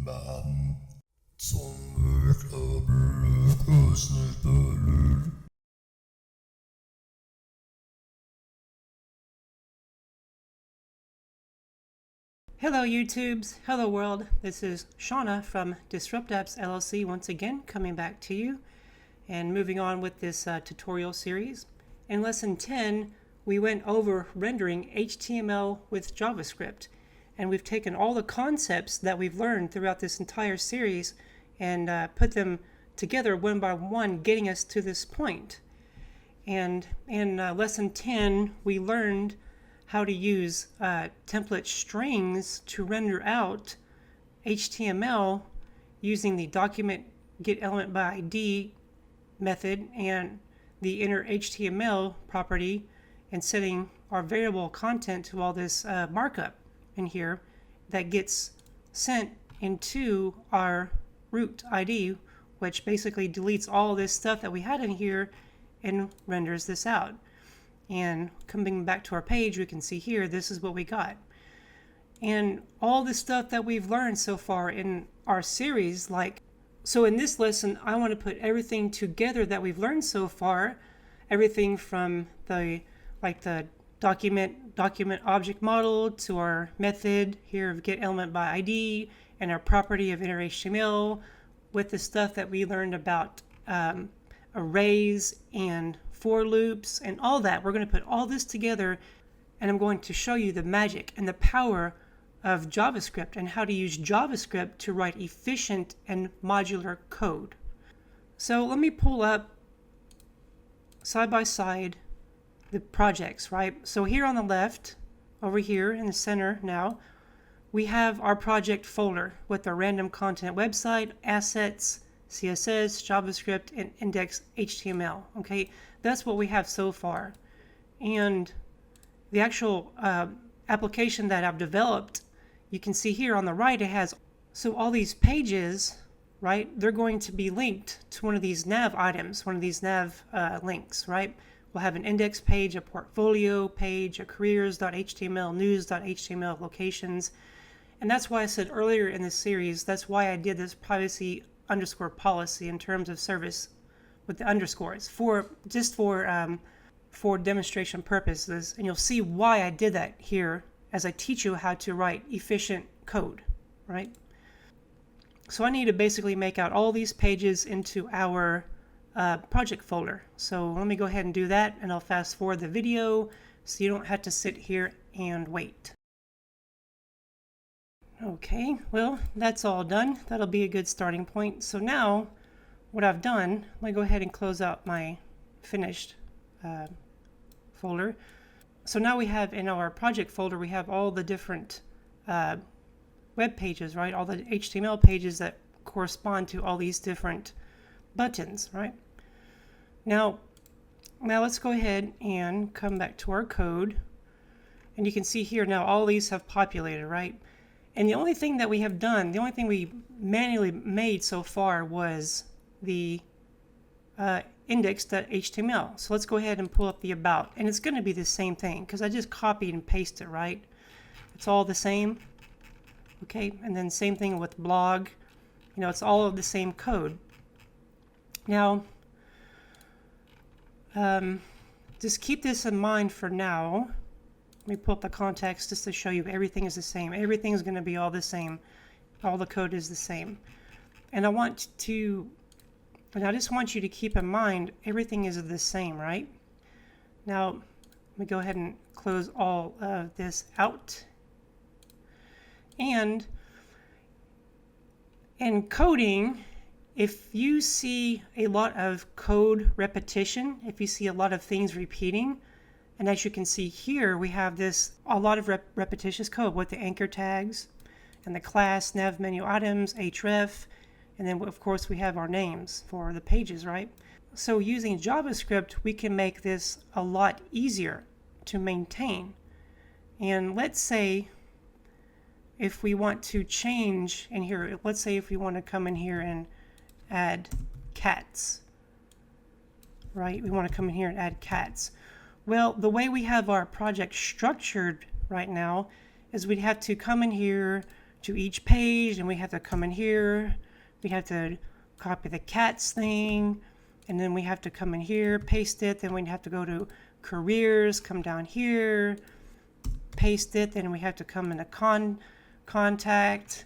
mann som öknar bruk och snuttar. Hello YouTubes, hello world, this is Shauna from Disrupt Apps LLC once again coming back to you and moving on with this tutorial series. In lesson 10 we went over rendering HTML with JavaScript, and we've taken all the concepts that we've learned throughout this entire series and put them together one by one, getting us to this point. And in lesson 10 we learned how to use template strings to render out HTML using the document getElementById method and the inner HTML property, and setting our variable content to all this markup in here that gets sent into our root ID, which basically deletes all this stuff that we had in here and renders this out. And coming back to our page, we can see here, this is what we got. And all the stuff that we've learned so far in our series, so in this lesson, I want to put everything together that we've learned so far, everything from the document object model to our method here of getElementById and our property of inner HTML, with the stuff that we learned about arrays and for loops and all that. We're going to put all this together, and I'm going to show you the magic and the power of JavaScript and how to use JavaScript to write efficient and modular code. So let me pull up side by side the projects, right? So here on the left, over here in the center now, we have our project folder with our random content website, assets, CSS, JavaScript, and index HTML. Okay, that's what we have so far. And the actual application that I've developed, you can see here on the right, it has, so all these pages, right, they're going to be linked to one of these nav items, one of these nav links, right? We'll have an index page, a portfolio page, a careers.html, news.html, locations. And that's why I said earlier in this series, that's why I did this privacy underscore policy in terms of service with the underscores for demonstration purposes. And you'll see why I did that here as I teach you how to write efficient code, right? So I need to basically make out all these pages into our project folder. So let me go ahead and do that, and I'll fast forward the video so you don't have to sit here and wait. Okay, well, that's all done. That'll be a good starting point. So now what I've done, let me go ahead and close out my finished folder. So now we have in our project folder, we have all the different web pages, right? All the HTML pages that correspond to all these different buttons, right? Now let's go ahead and come back to our code. And you can see here now all these have populated, right? And the only thing that we have done, the only thing we manually made so far was the index.html. So let's go ahead and pull up the about. And it's going to be the same thing because I just copied and pasted, right? It's all the same. Okay, and then same thing with blog. You know, it's all of the same code. Now, just keep this in mind for now. Let me pull up the context just to show you everything is the same. Everything is going to be all the same. All the code is the same. And I just want you to keep in mind everything is the same, right? Now, let me go ahead and close all of this out. And in coding, if you see a lot of code repetition, if you see a lot of things repeating, and as you can see here, we have a lot of repetitious code with the anchor tags and the class, nav menu items, href, and then of course we have our names for the pages, right? So using JavaScript, we can make this a lot easier to maintain. And let's say if we want to change in here, let's say if we want to come in here and add cats, right? We want to come in here and add cats. Well, the way we have our project structured right now is we'd have to come in here, to each page, and we have to come in here. We have to copy the cats thing, and then we have to come in here, paste it. Then we have to go to careers, come down here, paste it. Then we have to come into contact,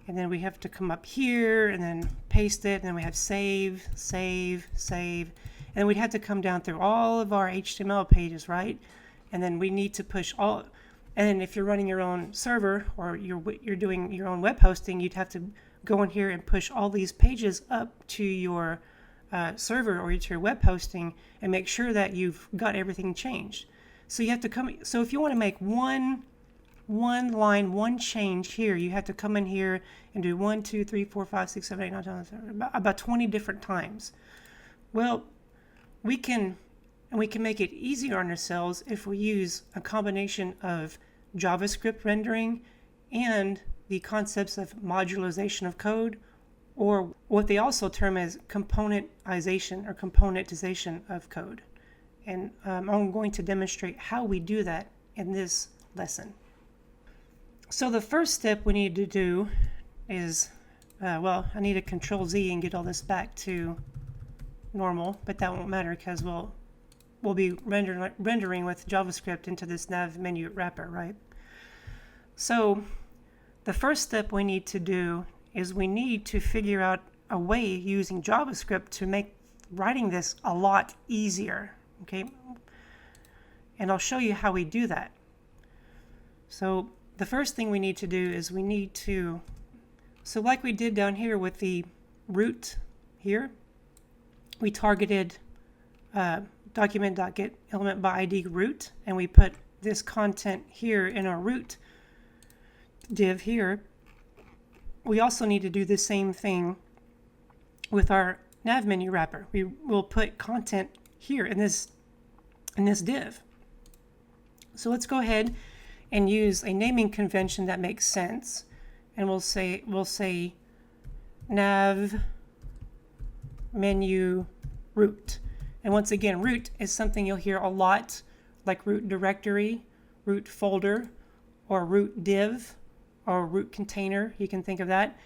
and then we have to come up here and then paste it. And then we have save, save, save. And then we'd have to come down through all of our HTML pages, right? And then we need to push all. And then if you're running your own server or you're doing your own web hosting, you'd have to go in here and push all these pages up to your server or to your web hosting and make sure that you've got everything changed. So you have to come. So if you want to make one line, one change here, you have to come in here and do 1, 2, 3, 4, 5, 6, 7, 8, 9, 10, about 20 different times. Well, we can make it easier on ourselves if we use a combination of JavaScript rendering and the concepts of modularization of code, or what they also term as componentization or componentization of code. And I'm going to demonstrate how we do that in this lesson. So the first step we need to do is, I need to Control Z and get all this back to normal, but that won't matter because we'll be rendering with JavaScript into this nav menu wrapper, right? So the first step we need to do is we need to figure out a way using JavaScript to make writing this a lot easier, okay? And I'll show you how we do that. So the first thing we need to do is we need to, so like we did down here with the root here, we targeted document.getElementById root, and we put this content here in our root div here. We also need to do the same thing with our nav menu wrapper. We will put content here in this div. So let's go ahead and use a naming convention that makes sense, and we'll say nav menu root. And once again, root is something you'll hear a lot, like root directory, root folder, or root div, or root container. You can think of that.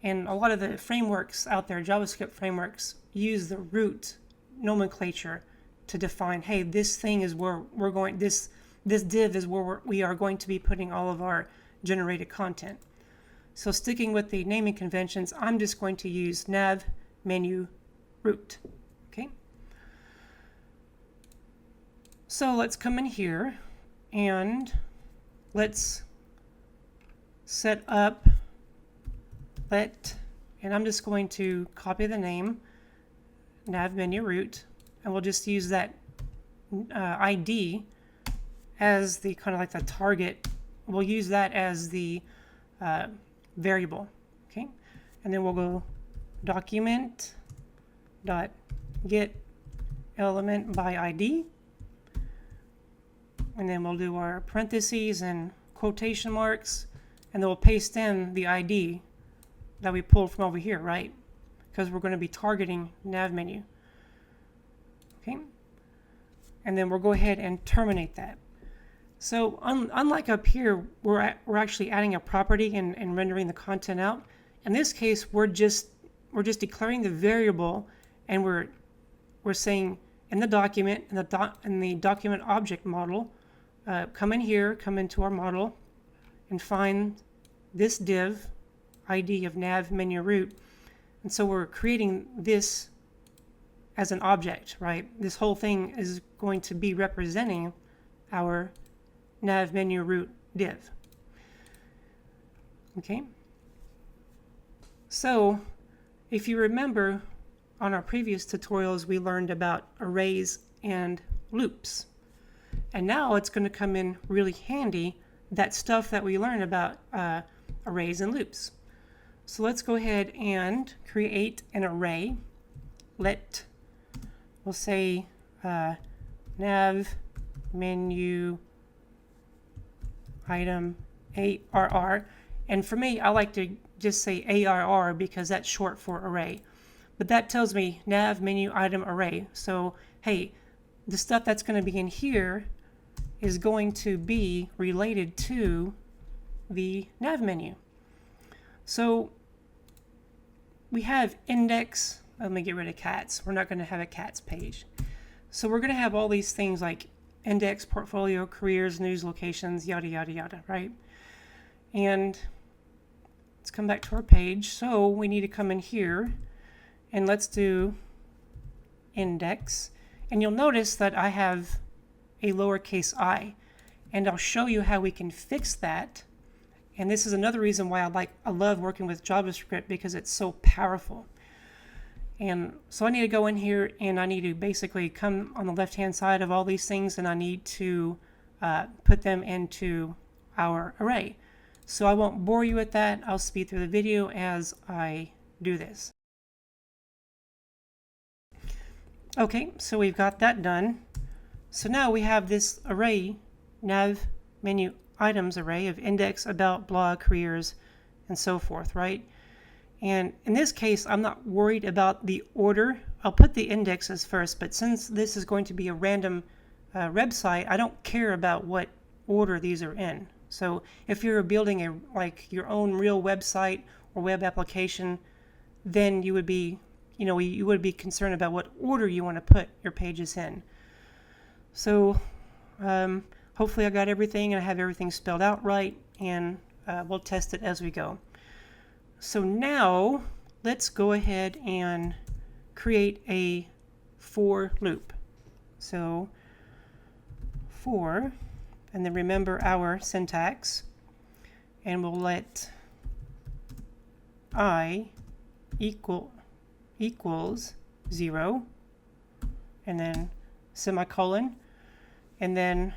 And a lot of the frameworks out there, JavaScript frameworks, use the root nomenclature to define, hey, this thing is where we're going, this div is where we are going to be putting all of our generated content. So sticking with the naming conventions, I'm just going to use nav menu root. Okay. So let's come in here and let's set up and I'm just going to copy the name nav menu root, and we'll just use that ID as the kind of like the target. We'll use that as the variable. Okay, and then we'll go document dot get element by ID, and then we'll do our parentheses and quotation marks, and then we'll paste in the ID that we pulled from over here, right? Because we're going to be targeting nav menu. Okay, and then we'll go ahead and terminate that. So unlike up here, we're actually adding a property and rendering the content out. In this case, we're just declaring the variable, and we're saying in the document, in the document object model, come in here, come into our model, and find this div ID of nav menu root. And so we're creating this as an object, right? This whole thing is going to be representing our nav menu root div. Okay. So if you remember, on our previous tutorials, we learned about arrays and loops. And now it's going to come in really handy, that stuff that we learned about arrays and loops. So let's go ahead and create an array. We'll say nav menu item ARR. And for me, I like to just say ARR because that's short for array. But that tells me nav menu item array. So, hey, the stuff that's going to be in here is going to be related to the nav menu. So we have index. Let me get rid of cats. We're not going to have a cats page. So we're going to have all these things like index, portfolio, careers, news, locations, yada, yada, yada, right? And let's come back to our page. So we need to come in here and let's do index. And you'll notice that I have a lowercase I. And I'll show you how we can fix that. And this is another reason why I love working with JavaScript, because it's so powerful. And so I need to go in here and I need to basically come on the left hand side of all these things, and I need to put them into our array. So I won't bore you with that. I'll speed through the video as I do this. Okay, so we've got that done. So now we have this array, nav menu items array of index, about, blog, careers, and so forth, right? And in this case, I'm not worried about the order. I'll put the indexes first, but since this is going to be a random website, I don't care about what order these are in. So if you're building your own real website or web application, then you would be, you would be concerned about what order you want to put your pages in. So hopefully I got everything and I have everything spelled out right, and we'll test it as we go. So now let's go ahead and create a for loop. So for, and then remember our syntax, and we'll let I equals 0, and then semicolon, and then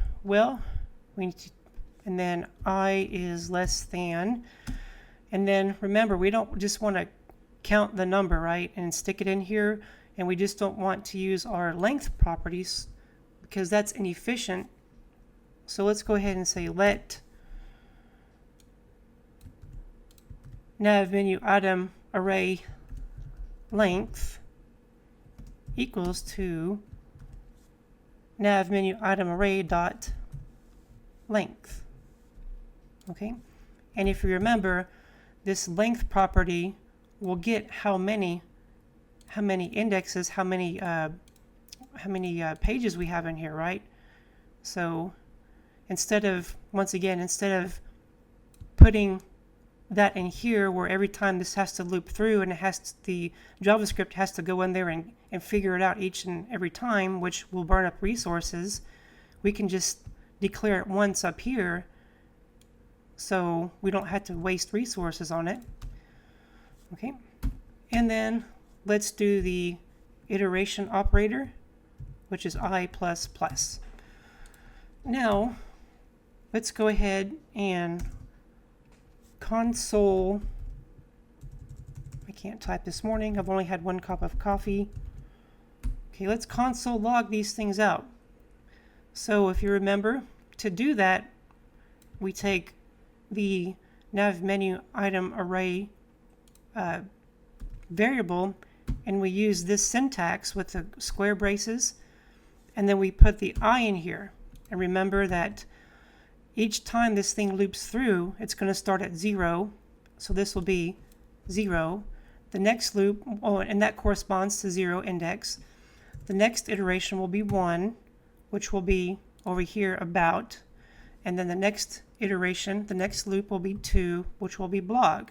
and then I is less than. And then remember, we don't just want to count the number, right, and stick it in here, and we just don't want to use our length properties because that's inefficient. So let's go ahead and say let nav menu item array length equals to nav menu item array dot length. Okay, and if you remember, this length property will get how many indexes, how many pages we have in here, right? So instead of putting that in here where every time this has to loop through and the JavaScript has to go in there and figure it out each and every time, which will burn up resources, we can just declare it once up here, so we don't have to waste resources on it. Okay, and then let's do the iteration operator, which is I++. Now let's go ahead and console. I can't type this morning. I've only had 1 cup of coffee. Okay, let's console log these things out. So if you remember, to do that, we take the nav menu item array variable, and we use this syntax with the square braces, and then we put the I in here. And remember that each time this thing loops through, it's going to start at 0, so this will be 0. The next loop, and that corresponds to 0 index. The next iteration will be 1, which will be over here about, and then the next iteration, the next loop will be 2, which will be blog.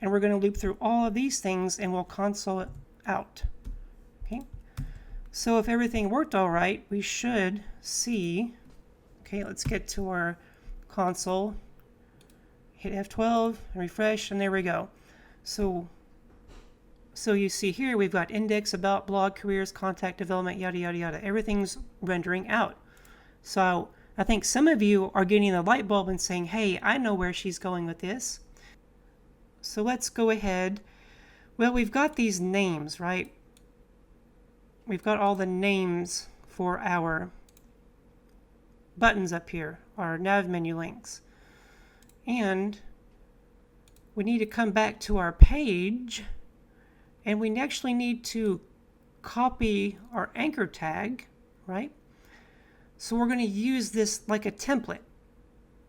And we're going to loop through all of these things and we'll console it out. Okay, so if everything worked all right, we should see, okay, let's get to our console, hit F12 and refresh, and there we go. So you see here we've got index, about, blog, careers, contact, development, yada yada yada. Everything's rendering out. So I think some of you are getting the light bulb and saying, hey, I know where she's going with this. So let's go ahead. Well, we've got these names, right? We've got all the names for our buttons up here, our nav menu links. And we need to come back to our page, and we actually need to copy our anchor tag, right? So we're going to use this like a template.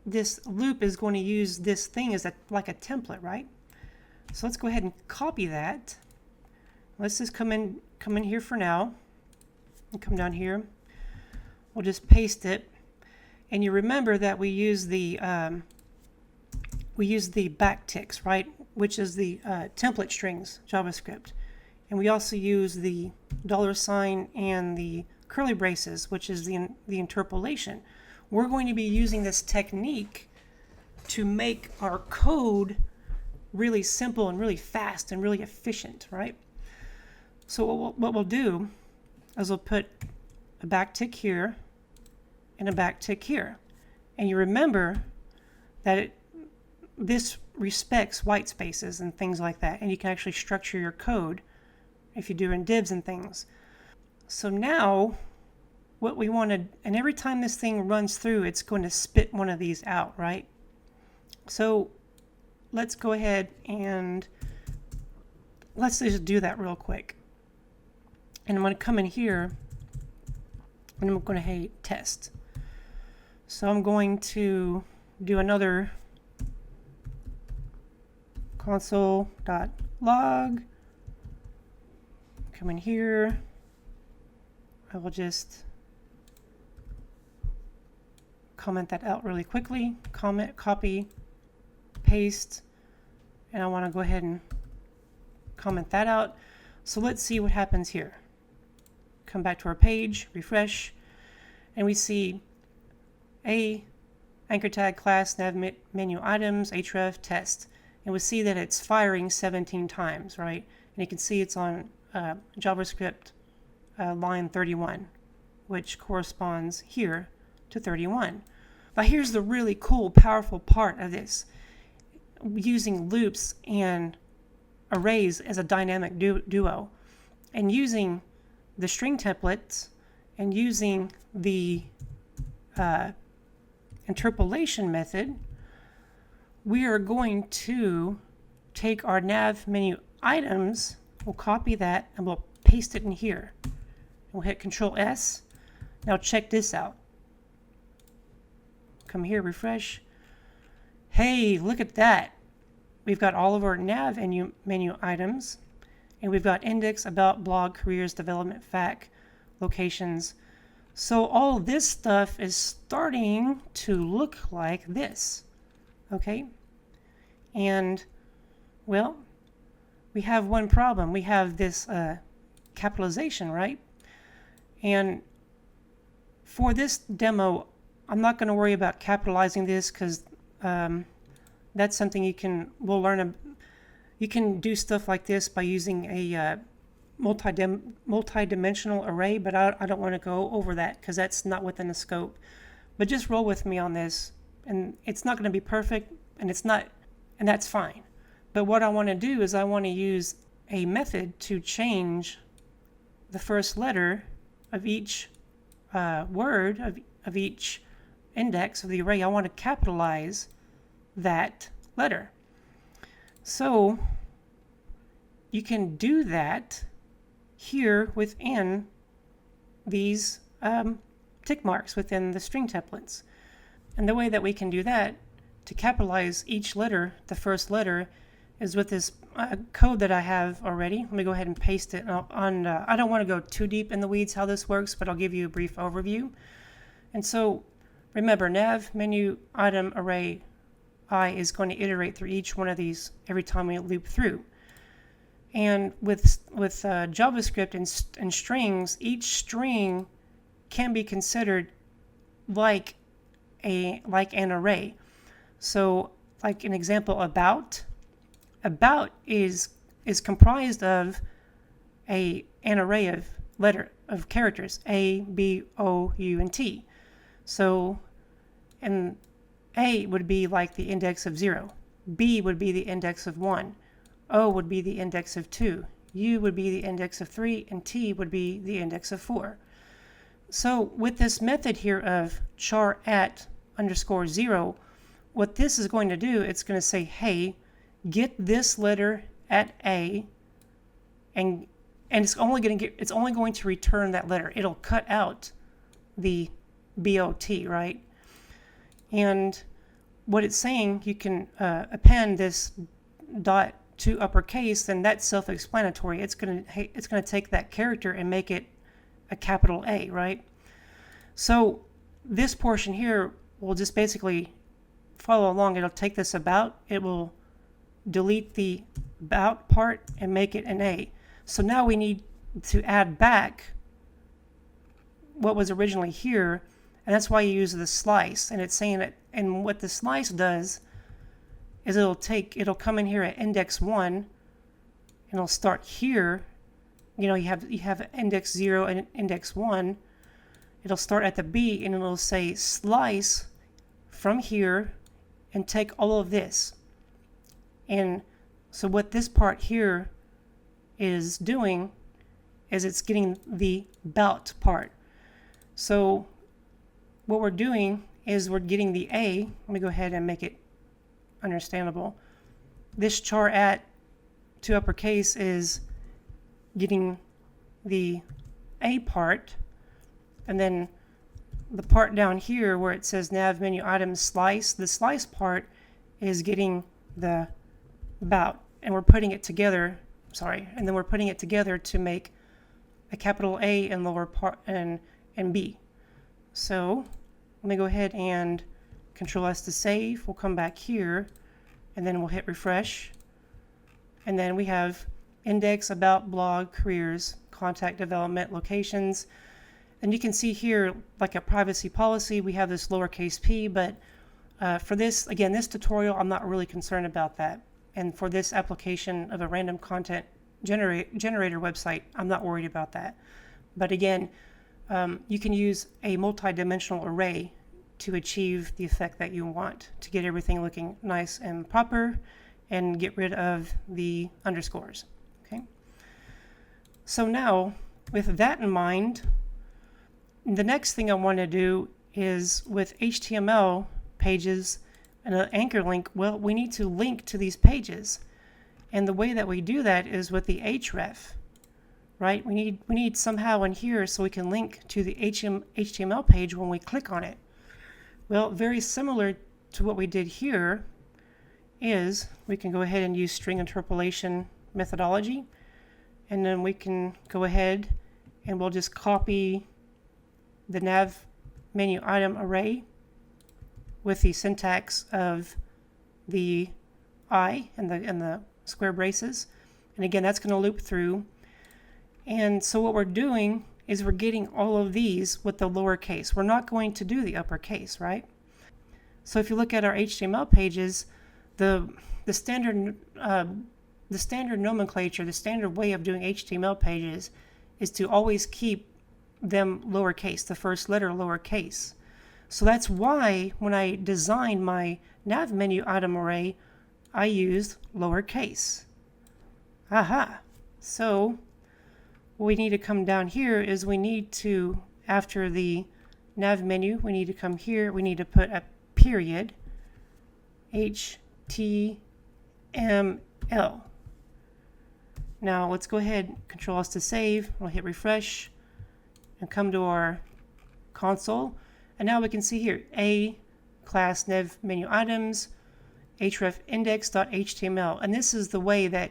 This loop is going to use this thing as like a template, right? So let's go ahead and copy that. Let's just come in here for now and come down here. We'll just paste it. And you remember that we use the backticks, right? Which is the template strings JavaScript. And we also use the $sign and the curly braces, which is the interpolation. We're going to be using this technique to make our code really simple and really fast and really efficient, right? So what we'll do is we'll put a backtick here and a backtick here. And you remember that this respects white spaces and things like that, and you can actually structure your code if you're doing divs and things. So now what we wanted, and every time this thing runs through, it's going to spit one of these out, right? So let's go ahead and let's just do that real quick. And I'm going to come in here and I'm going to hit test. So I'm going to do another console.log. Come in here. I will just comment that out really quickly. Comment, copy, paste, and I want to go ahead and comment that out. So let's see what happens here. Come back to our page, refresh, and we see a anchor tag class nav menu items href test, and we see that it's firing 17 times, right? And you can see it's on JavaScript line 31, which corresponds here to 31. Now here's the really cool, powerful part of this. Using loops and arrays as a dynamic duo, and using the string templates and using the interpolation method, we are going to take our nav menu items, we'll copy that and we'll paste it in here. We'll hit Control S. Now check this out. Come here, refresh. Hey, look at that. We've got all of our nav menu items, and we've got index, about, blog, careers, development, fact, locations. So all this stuff is starting to look like this. Okay? And, well, we have one problem. We have this capitalization, right? And for this demo, I'm not going to worry about capitalizing this because that's something we'll learn. You can do stuff like this by using a multi-dimensional array, but I don't want to go over that because that's not within the scope. But just roll with me on this, and it's not going to be perfect, and that's fine. But what I want to do is I want to use a method to change the first letter of each word of each index of the array. I want to capitalize that letter. So you can do that here within these tick marks within the string templates. And the way that we can do that to capitalize each letter, the first letter, is with this code that I have already. Let me go ahead and paste it on. I don't want to go too deep in the weeds how this works, but I'll give you a brief overview. And so remember, nav menu item array I is going to iterate through each one of these every time we loop through. And with JavaScript and strings, each string can be considered like an array. So, like an example, about is comprised of an array of characters A, B, O, U, and T. So, and A would be like the index of 0. B would be the index of 1. O would be the index of 2. U would be the index of 3. And T would be the index of 4. So with this method here of char at _0, what this is going to do, it's going to say, hey, get this letter at A, and it's only going to return that letter. It'll cut out the BOT, right? And what it's saying, you can append this to uppercase, then that's self-explanatory. It's gonna take that character and make it a capital A, right? So this portion here will just basically follow along. It'll take this about, it will delete the about part and make it an A. So now we need to add back what was originally here, and that's why you use the slice. And it's saying that, and what the slice does is it'll come in here at index 1, and it'll start here. You know, you have index 0 and index 1. It'll start at the B, and it'll say slice from here and take all of this. And so what this part here is doing is it's getting the about part. So what we're doing is we're getting the A. Let me go ahead and make it understandable. This char at to uppercase is getting the A part, and then the part down here where it says nav menu items slice, the slice part is getting the about, and we're putting it together, and then we're putting it together to make a capital A and lower part and B. So let me go ahead and Control S to save. We'll come back here, and then we'll hit refresh, and then we have index, about, blog, careers, contact, development, locations. And you can see here, like a privacy policy, we have this lowercase p, but for this, again, this tutorial, I'm not really concerned about that. And for this application of a random content generator website, I'm not worried about that. But again, you can use a multi-dimensional array to achieve the effect that you want, to get everything looking nice and proper and get rid of the underscores. Okay. So now, with that in mind, the next thing I want to do is with HTML pages and an anchor link, well, we need to link to these pages. And the way that we do that is with the href, right? We need somehow in here so we can link to the HTML page when we click on it. Well, very similar to what we did here is we can go ahead and use string interpolation methodology, and then we can go ahead and we'll just copy the nav menu item array with the syntax of the I and the square braces, and again that's going to loop through. And so what we're doing is we're getting all of these with the lowercase. We're not going to do the uppercase, right? So if you look at our HTML pages, the standard nomenclature, the standard way of doing HTML pages is to always keep them lowercase, the first letter lowercase. So that's why when I designed my nav menu item array, I used lowercase. Aha! So what we need to come down here is we need to, after the nav menu, we need to come here, we need to put a period, HTML. Now let's go ahead, Control S to save, we'll hit refresh, and come to our console. And now we can see here, A class nav menu items, href index.html. And this is the way that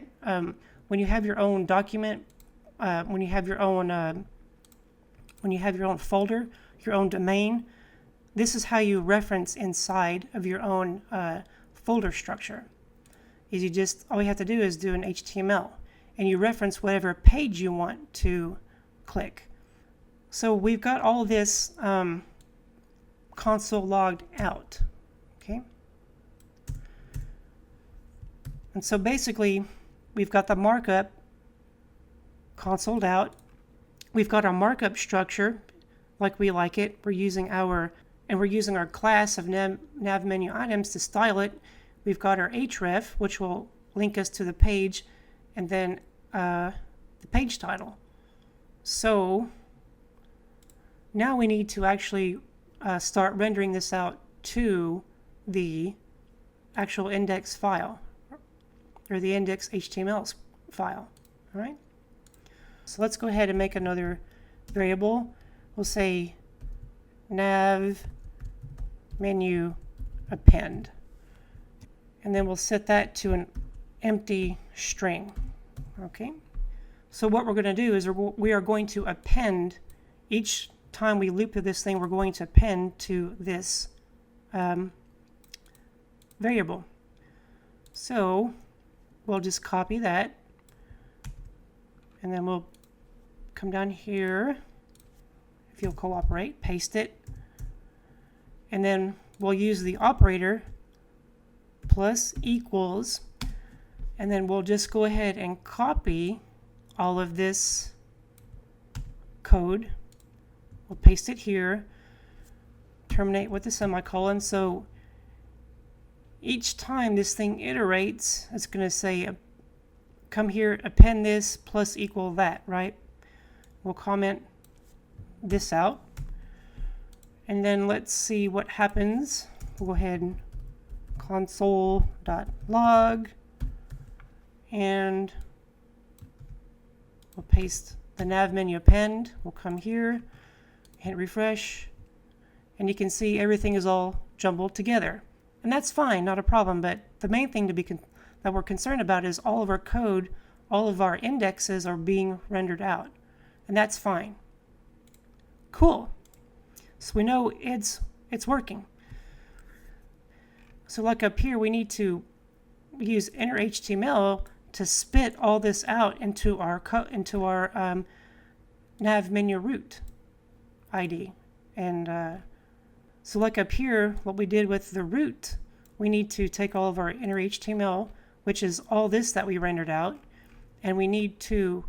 when you have your own document, when you have your own folder, your own domain, this is how you reference inside of your own folder structure. Is you just, all you have to do is do an HTML, and you reference whatever page you want to click. So we've got all this console logged out. Okay. And so basically, we've got the markup consoled out. We've got our markup structure like we like it. We're using our class of nav menu items to style it. We've got our href, which will link us to the page, and then the page title. So now we need to actually start rendering this out to the actual index file, or the index HTML file. All right. So let's go ahead and make another variable. We'll say nav menu append, and then we'll set that to an empty string. Okay, so what we're going to do is we are going to append, each time we loop through this thing, we're going to append to this variable. So we'll just copy that, and then we'll come down here, if you'll cooperate, paste it, and then we'll use the operator plus equals, and then we'll just go ahead and copy all of this code. We'll paste it here, terminate with the semicolon. So each time this thing iterates, it's going to say, come here, append this plus equal that, right? We'll comment this out, and then let's see what happens. We'll go ahead and console.log, and we'll paste the nav menu append. We'll come here, hit refresh, and you can see everything is all jumbled together. And that's fine, not a problem, but the main thing that we're concerned about is all of our code, all of our indexes are being rendered out. And that's fine. Cool. So we know it's working. So like up here, we need to use inner HTML to spit all this out into our nav menu root ID. And so like up here, what we did with the root, we need to take all of our inner HTML, which is all this that we rendered out, and we need to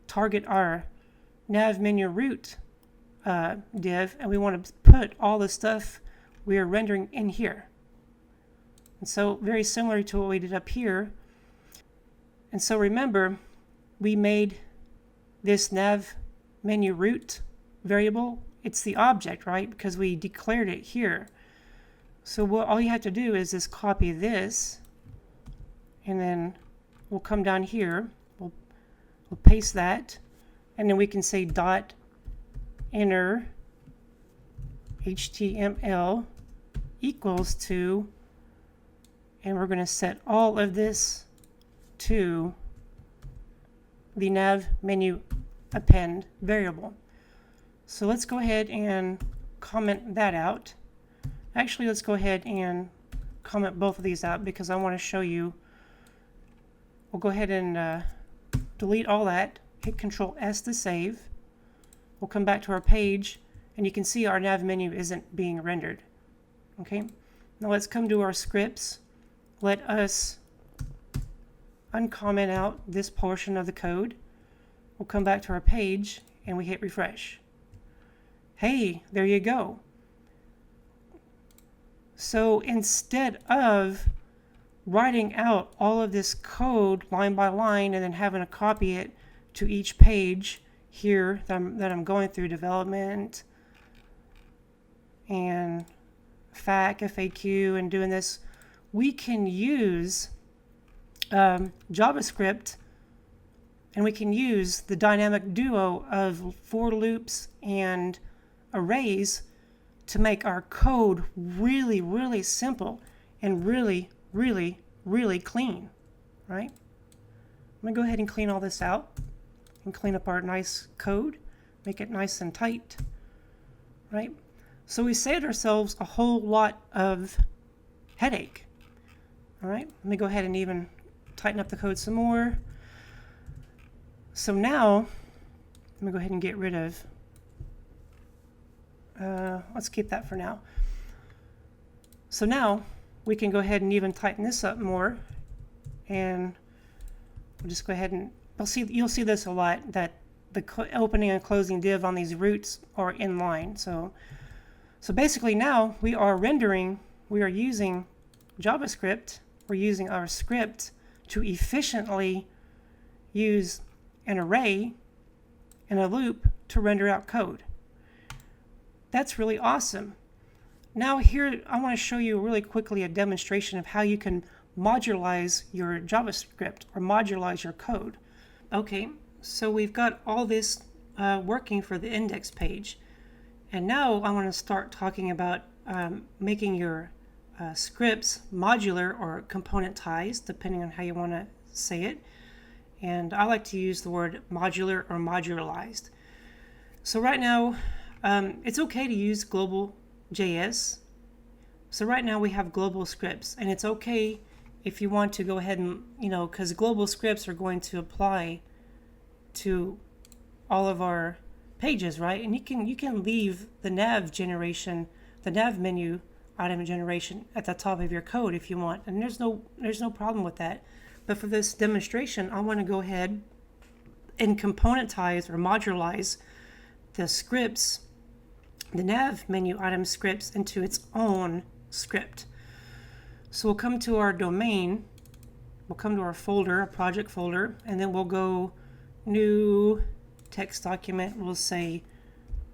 target our nav menu root div, and we want to put all the stuff we are rendering in here. And so very similar to what we did up here. And so remember, we made this nav menu root variable. It's the object, right? Because we declared it here. So all you have to do is just copy this, and then we'll come down here, we'll paste that, and then we can say dot inner HTML equals to, and we're going to set all of this to the nav menu append variable. So let's go ahead and comment that out. Actually, let's go ahead and comment both of these out because I want to show you. We'll go ahead and delete all that, hit Control S to save. We'll come back to our page, and you can see our nav menu isn't being rendered. Okay, now let's come to our scripts. Let us uncomment out this portion of the code. We'll come back to our page, and we hit refresh. Hey, there you go. So instead of writing out all of this code line by line and then having to copy it to each page here that I'm going through, development and FAQ, and doing this, we can use JavaScript, and we can use the dynamic duo of for loops and arrays to make our code really, really simple and really, really, really clean, right? I'm going to go ahead and clean all this out and clean up our nice code, make it nice and tight, right? So we saved ourselves a whole lot of headache, all right? Let me go ahead and even tighten up the code some more. So now, let me go ahead and get rid of, let's keep that for now. So now we can go ahead and even tighten this up more, and we'll just go ahead and you'll see this a lot, that the opening and closing div on these roots are in line. So basically now we are using JavaScript, we're using our script to efficiently use an array and a loop to render out code. That's really awesome. Now here I want to show you really quickly a demonstration of how you can modularize your JavaScript or modularize your code. Okay, so we've got all this working for the index page, and now I want to start talking about making your scripts modular or componentized, depending on how you want to say it. And I like to use the word modular or modularized. So right now, it's okay to use global JS. So right now we have global scripts, and it's okay if you want to go ahead and, because global scripts are going to apply to all of our pages, right? And you can leave the nav generation, the nav menu item generation at the top of your code if you want, and there's no problem with that. But for this demonstration, I want to go ahead and componentize or modularize the scripts, the nav menu item scripts, into its own script. So we'll come to our domain, we'll come to our folder, a project folder, and then we'll go new text document. We'll say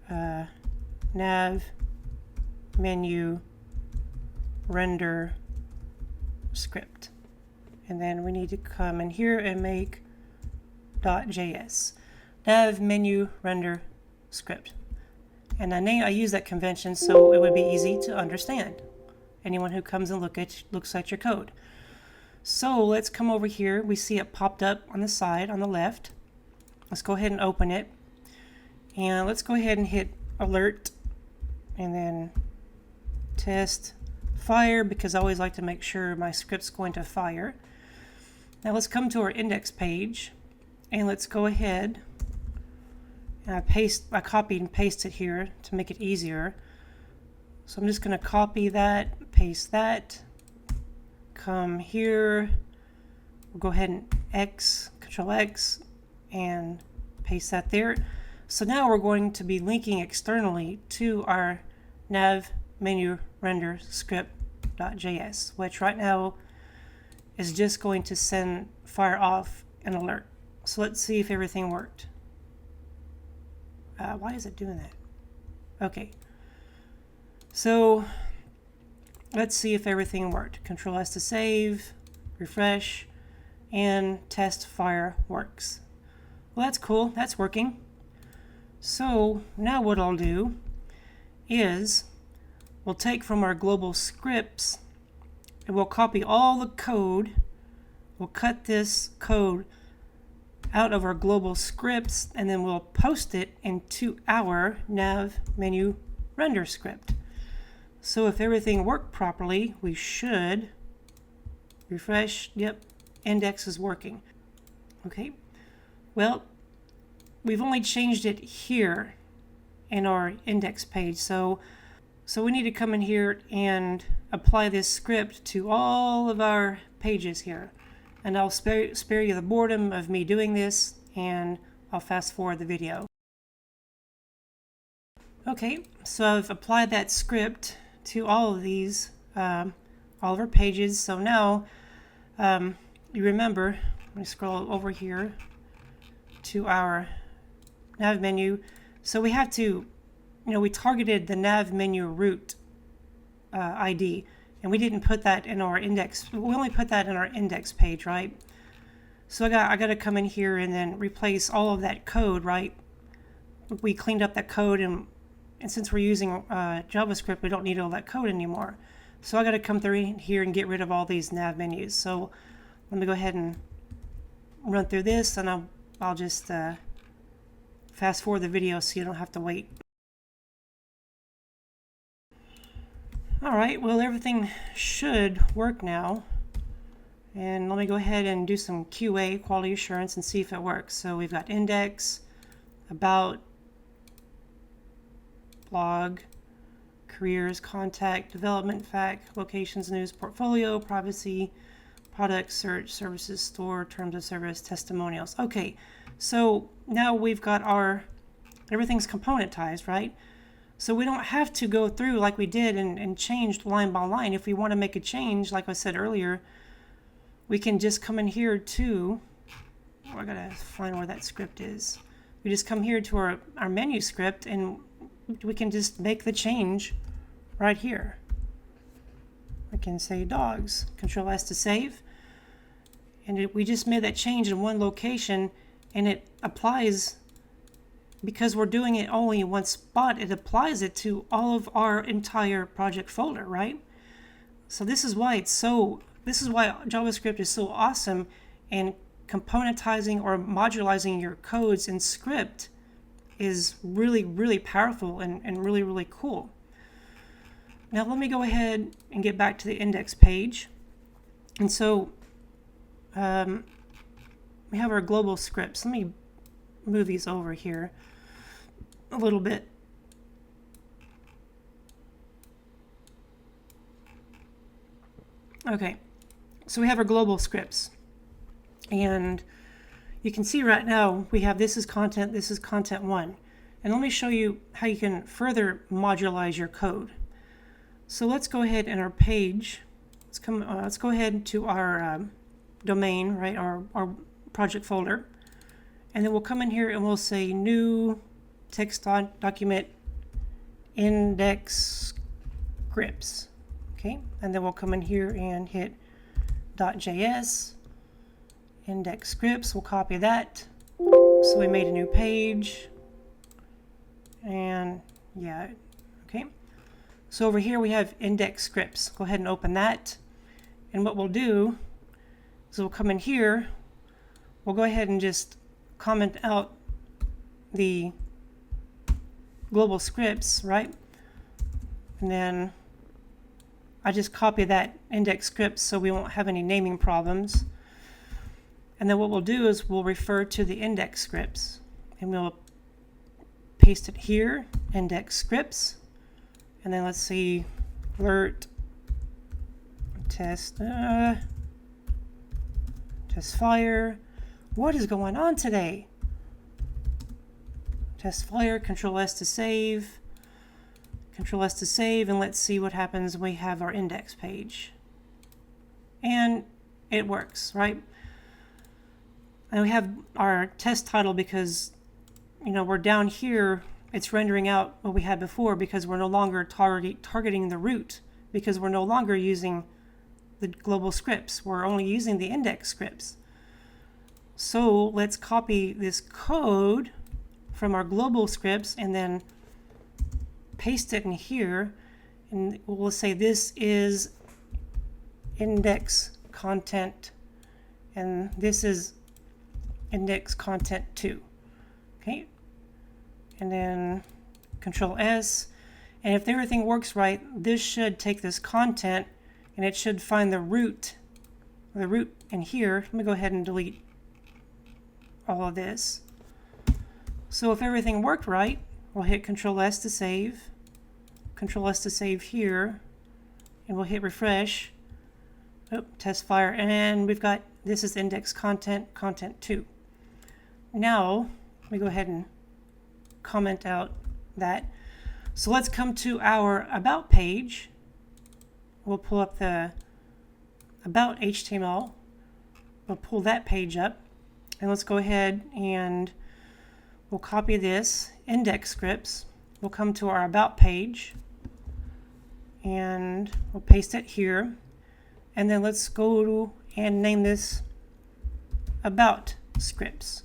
nav menu render script. And then we need to come in here and make .js, nav menu render script. And I use that convention so it would be easy to understand. Anyone who comes and looks at your code. So let's come over here. We see it popped up on the side on the left. Let's go ahead and open it. And let's go ahead and hit alert and then test fire, because I always like to make sure my script's going to fire. Now let's come to our index page, and let's go ahead and I copied and pasted here to make it easier. So I'm just going to copy that, paste that, come here, we'll go ahead and Control X, and paste that there. So now we're going to be linking externally to our nav menu render script.js, which right now is just going to fire off an alert. So let's see if everything worked. Why is it doing that? Okay. So let's see if everything worked. Control S to save, refresh, and test fire works. Well, that's cool. That's working. So now what I'll do is we'll take from our global scripts and we'll copy all the code. We'll cut this code out of our global scripts, and then we'll post it into our nav menu render script. So if everything worked properly, we should refresh. Yep, index is working. Okay, well, we've only changed it here in our index page, so we need to come in here and apply this script to all of our pages here. And I'll spare you the boredom of me doing this, and I'll fast forward the video. Okay, so I've applied that script to all of these, all of our pages. So now, you remember, let me scroll over here to our nav menu. So we have to, we targeted the nav menu root ID. And we didn't put that in our index. We only put that in our index page, right? So I got to come in here and then replace all of that code, right? We cleaned up that code, and since we're using JavaScript, we don't need all that code anymore. So I got to come through here and get rid of all these nav menus. So let me go ahead and run through this, and I'll just fast forward the video so you don't have to wait. Alright, well, everything should work now. And let me go ahead and do some QA, quality assurance, and see if it works. So we've got index, about, blog, careers, contact, development, fact, locations, news, portfolio, privacy, product, search, services, store, terms of service, testimonials. Okay, so now we've got everything's componentized, right? So we don't have to go through like we did and change line by line. If we want to make a change, like I said earlier, we can just come in here to, I gotta find where that script is. We just come here to our menu script, and we can just make the change right here. I can say dogs, Control S to save. And we just made that change in one location, and it applies. Because we're doing it only in one spot, it applies it to all of our entire project folder, right? So this is why JavaScript is so awesome in componentizing or modularizing your codes in script is really, really powerful and really, really cool. Now let me go ahead and get back to the index page. And so we have our global scripts. Let me move these over here a little bit. Okay, so we have our global scripts. And you can see right now we have this is content 1. And let me show you how you can further modularize your code. So let's go ahead in our page. Let's go ahead to our domain, right? Our project folder, and then we'll come in here and we'll say new text document index scripts. Okay, and then we'll come in here and hit .js index scripts. We'll copy that. So we made a new page, and yeah, okay. So over here we have index scripts. Go ahead and open that. And what we'll do is we'll come in here. We'll go ahead and just comment out the global scripts, right? And then I just copy that index scripts so we won't have any naming problems. And then what we'll do is we'll refer to the index scripts. And we'll paste it here, index scripts. And then let's see, alert, test fire. What is going on today? Test fire, Control S to save. Control S to save, and let's see what happens when we have our index page. And it works, right? And we have our test title because, you know, we're down here. It's rendering out what we had before because we're no longer targeting the root, because we're no longer using the global scripts. We're only using the index scripts. So let's copy this code from our global scripts and then paste it in here. And we'll say this is index content and this is index content 2. Okay. And then Control S. And if everything works right, this should take this content and it should find the root in here. Let me go ahead and delete all of this. So if everything worked right, we'll hit Control S to save, Control S to save here, and we'll hit refresh. Oh, test fire, and we've got, this is index content 2. Now, let me go ahead and comment out that. So let's come to our About page. We'll pull up the About HTML. We'll pull that page up. And let's go ahead and we'll copy this, index scripts. We'll come to our About page. And we'll paste it here. And then let's go and name this About scripts.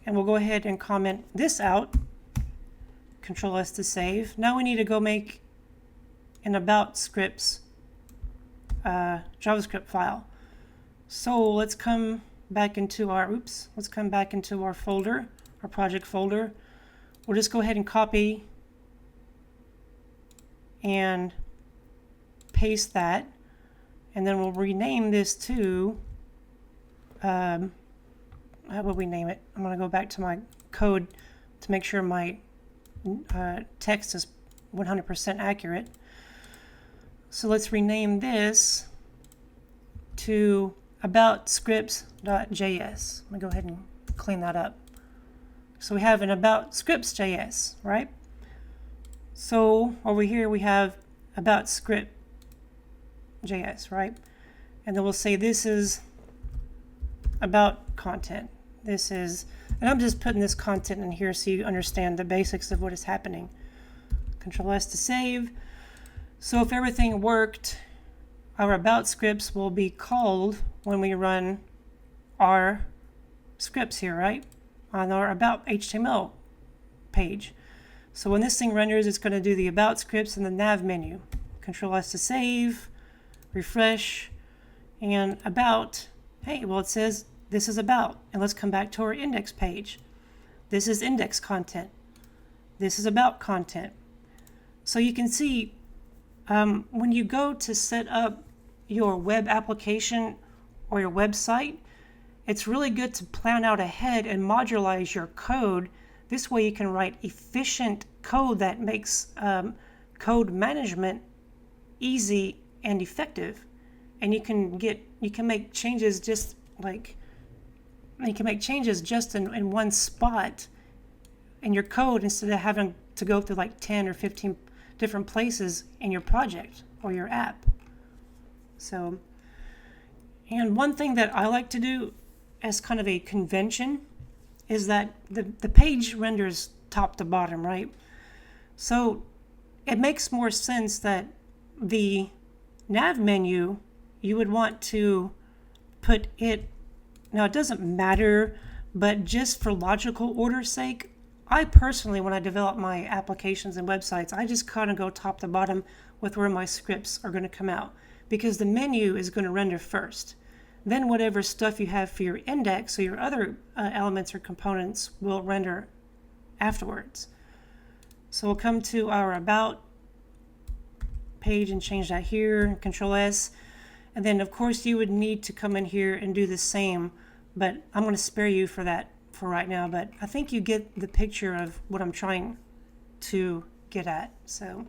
And we'll go ahead and comment this out. Control S to save. Now we need to go make an About scripts JavaScript file. So let's come back into our folder, our project folder. We'll just go ahead and copy and paste that, and then we'll rename this to how would we name it? I'm going to go back to my code to make sure my text is 100% accurate. So let's rename this to aboutscripts.js. Let me go ahead and clean that up. So we have an about scripts.js, right? So over here we have about script.js, right? And then we'll say this is about content. This is, and I'm just putting this content in here so you understand the basics of what is happening. Control S to save. So if everything worked, our about scripts will be called when we run our scripts here, right? On our about HTML page. So when this thing renders, it's going to do the about scripts in the nav menu. Control S to save. refresh, and about. Hey, well, it says this is about. And let's come back to our index page. This is index content. This is about content. So you can see when you go to set up your web application or your website, it's really good to plan out ahead and modularize your code. This way you can write efficient code that makes code management easy and effective. And you can make changes just in one spot in your code instead of having to go through like 10 or 15 different places in your project or your app. So, and one thing that I like to do as kind of a convention is that the page renders top to bottom, right? So it makes more sense that the nav menu, you would want to put it, now it doesn't matter, but just for logical order's sake, I personally, when I develop my applications and websites, I just kind of go top to bottom with where my scripts are going to come out, because the menu is going to render first. Then whatever stuff you have for your index or your other elements or components will render afterwards. So we'll come to our About page and change that here, Control S. And then of course you would need to come in here and do the same, but I'm going to spare you for that for right now, but I think you get the picture of what I'm trying to get at. So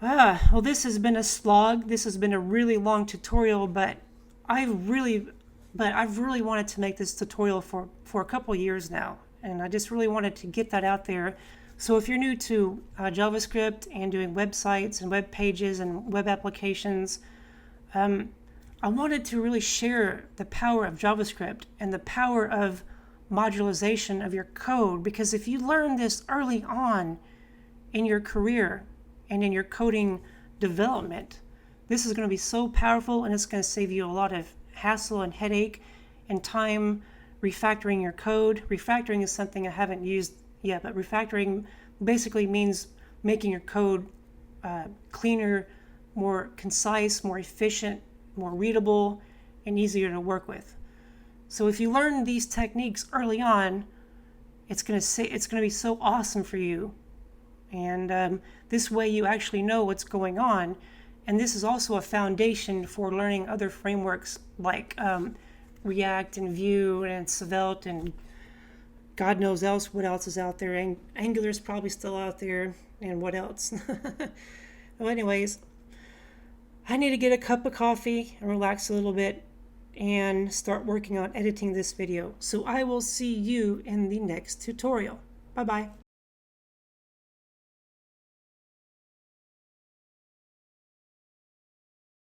well, this has been a slog. This has been a really long tutorial, but I've really wanted to make this tutorial for a couple years now, and I just really wanted to get that out there. So if you're new to JavaScript and doing websites and web pages and web applications, I wanted to really share the power of JavaScript and the power of modularization of your code, because if you learn this early on in your career and in your coding development, this is going to be so powerful, and it's going to save you a lot of hassle and headache and time refactoring your code. Refactoring is something I haven't used yet, but refactoring basically means making your code cleaner, more concise, more efficient, more readable, and easier to work with. So if you learn these techniques early on, it's going to be so awesome for you. And this way you actually know what's going on. And this is also a foundation for learning other frameworks like React and Vue and Svelte and God knows what else is out there. And Angular is probably still out there. And what else? Well, anyways, I need to get a cup of coffee and relax a little bit and start working on editing this video. So I will see you in the next tutorial. Bye-bye.